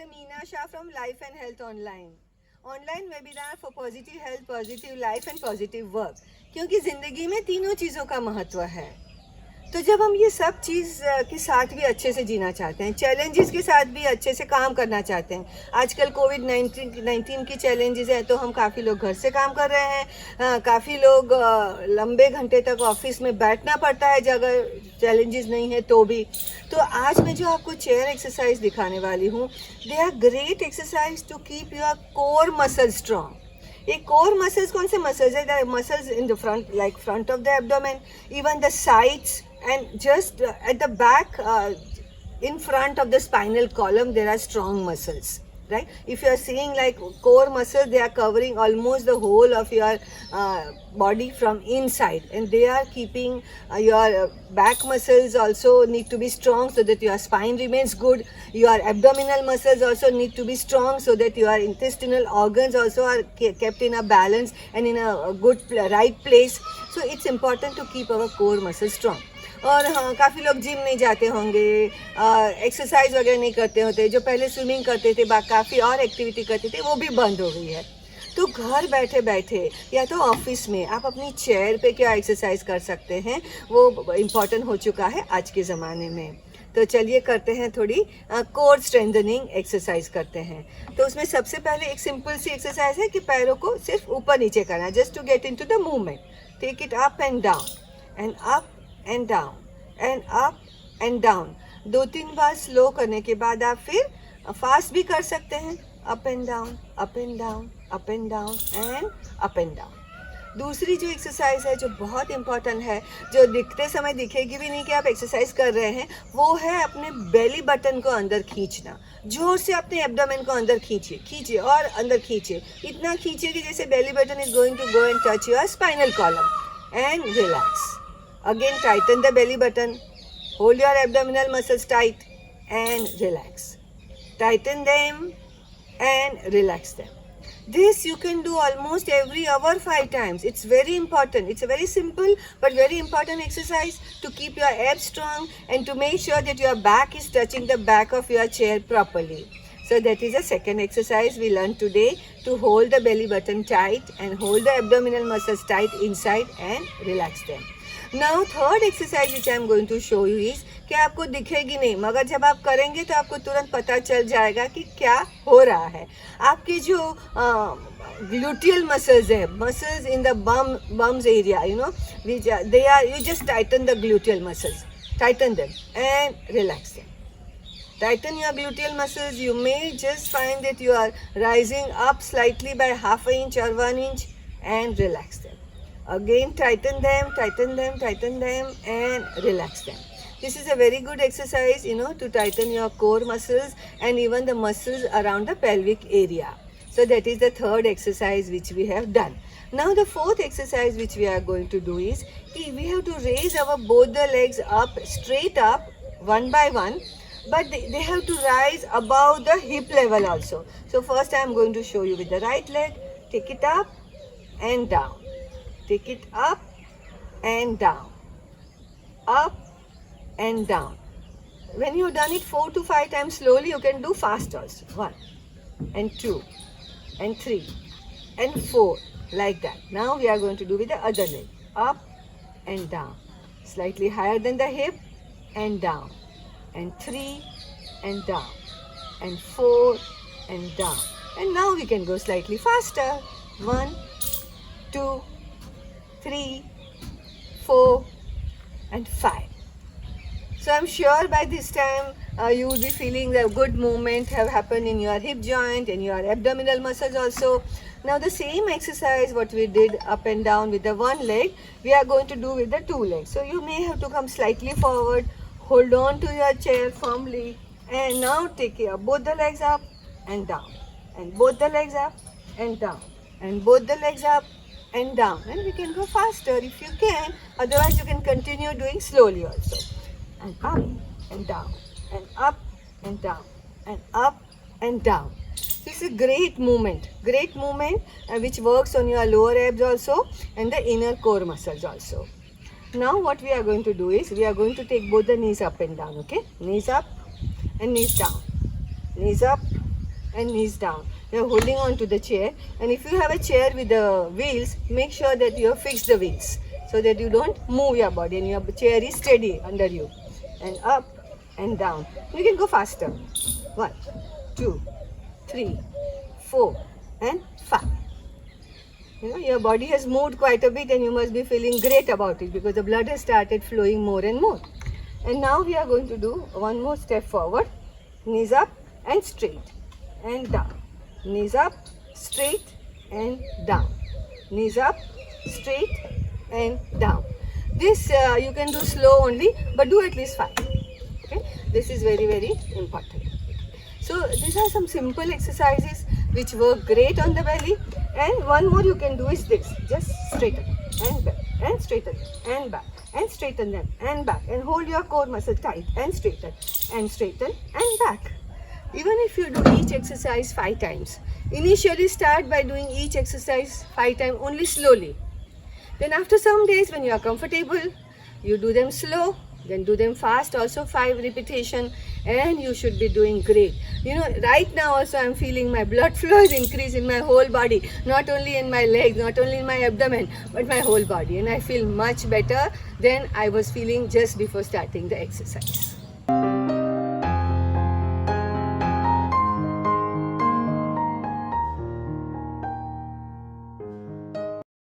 Meena Shah from Life and Health Online. Online webinar for positive health, positive life and positive work, क्योंकि ज़िंदगी में तीनों चीज़ों का महत्व है। तो जब हम ये सब चीज़ के साथ भी अच्छे से जीना चाहते हैं, चैलेंजेस के साथ भी अच्छे से काम करना चाहते हैं, आजकल कोविड-19 की चैलेंजेस है, तो हम काफ़ी लोग घर से काम कर रहे हैं, काफ़ी लोग लंबे घंटे तक ऑफिस में बैठना पड़ता है अगर चैलेंजेस नहीं है तो भी। तो आज मैं जो आपको चेयर एक्सरसाइज दिखाने वाली हूँ, they are great exercise to keep your core muscle strong. ये कोर मसल्स कौन से मसल्स है? Muscles in the front, like front of the abdomen, even the sides, and just at the back, in front of the spinal column, there are strong muscles, right? If you are seeing like core muscles, they are covering almost the whole of your body from inside, and they are keeping your back muscles also need to be strong so that your spine remains good. Your abdominal muscles also need to be strong so that your intestinal organs also are kept in a balance and in a good right place. So it's important to keep our core muscles strong. और हाँ, काफ़ी लोग gym नहीं जाते होंगे, exercise वगैरह नहीं करते होते, जो पहले स्विमिंग करते थे, काफ़ी और एक्टिविटी करते थे, वो भी बंद हो गई है। तो घर बैठे बैठे या तो ऑफिस में आप अपनी चेयर पे क्या एक्सरसाइज कर सकते हैं, वो इम्पॉर्टेंट हो चुका है आज के ज़माने में। तो चलिए करते हैं थोड़ी कोर स्ट्रेंथनिंग एक्सरसाइज करते हैं। तो उसमें सबसे पहले एक सिंपल सी एक्सरसाइज है कि पैरों को सिर्फ ऊपर नीचे करना है, just to get into the movement. Take it up and down and up and down and up and down. 2-3 बार स्लो करने के बाद आप फिर फास्ट भी कर सकते हैं, up and down, up and down, up and down and up and down. दूसरी जो एक्सरसाइज है जो बहुत इंपॉर्टेंट है, जो दिखते समय दिखेगी भी नहीं कि आप एक्सरसाइज कर रहे हैं, वो है अपने बेली बटन को अंदर खींचना। जोर से अपने एब्डोमेन को अंदर खींचिए, खींचिए और अंदर खींचिए, इतना खींचिए कि जैसे belly button is going to go and touch your spinal column and relax. Again, tighten the belly button. Hold your abdominal muscles tight and relax. Tighten them and relax them. This you can do almost every hour 5 times. It's very important. It's a very simple but very important exercise to keep your abs strong and to make sure that your back is touching the back of your chair properly. So that is the second exercise we learned today, to hold the belly button tight and hold the abdominal muscles tight inside and relax them. Now third exercise which I am going to show you is कि आपको दिखेगी नहीं, मगर जब आप करेंगे तो आपको तुरंत पता चल जाएगा कि क्या हो रहा है। आपके जो ग्लूटियल मसल्स है, muscles in the bums area, you know, which they are, you just tighten the gluteal muscles, tighten them and relax them. Tighten your gluteal muscles. You may just find that you are rising up slightly by 1/2 inch or 1 inch and relax them. Again, tighten them, tighten them, tighten them and relax them. This is a very good exercise, you know, to tighten your core muscles and even the muscles around the pelvic area. So that is the third exercise which we have done. Now the fourth exercise which we are going to do is, we have to raise our both the legs up, straight up, one by one, but they have to rise above the hip level also. So first I am going to show you with the right leg. Take it up and down. Take it up and down, up and down. When you've done it 4 to 5 times slowly, you can do fast also. 1 and 2 and 3 and 4, like that. Now we are going to do with the other leg. Up and down, slightly higher than the hip and down, and 3 and down, and 4 and down. And now we can go slightly faster. 1, 2, 3, 4 and 5. So I'm sure by this time you will be feeling the good movement have happened in your hip joint and your abdominal muscles also. Now the same exercise what we did up and down with the one leg, we are going to do with the 2 legs. So you may have to come slightly forward, hold on to your chair firmly, and now take care. Both the legs up and down, and both the legs up and down, and both the legs up and down. And we can go faster if you can, otherwise you can continue doing slowly also. And up and down, and up and down, and up and down. This is a great movement which works on your lower abs also and the inner core muscles also. Now what we are going to do is, we are going to take both the knees up and down, okay? Knees up and knees down, knees up and knees down. You're holding on to the chair, and if you have a chair with the wheels, make sure that you have fixed the wheels so that you don't move your body and your chair is steady under you. And up and down. You can go faster. 1, 2, 3, 4 and 5. You know, your body has moved quite a bit and you must be feeling great about it because the blood has started flowing more and more. And now we are going to do one more step forward. Knees up and straight and down. Knees up, straight and down. Knees up, straight and down. This you can do slow only, but do at least 5. Okay, this is very, very important. So these are some simple exercises which work great on the belly. And one more you can do is this. Just straighten and back and straighten and back and straighten them and back and hold your core muscle tight and straighten and back. Even if you do each exercise 5 times, initially start by doing each exercise 5 times only slowly. Then after some days when you are comfortable, you do them slow, then do them fast, also 5 repetition, and you should be doing great. You know, right now also I'm feeling my blood flow is increased in my whole body, not only in my legs, not only in my abdomen, but my whole body, and I feel much better than I was feeling just before starting the exercise.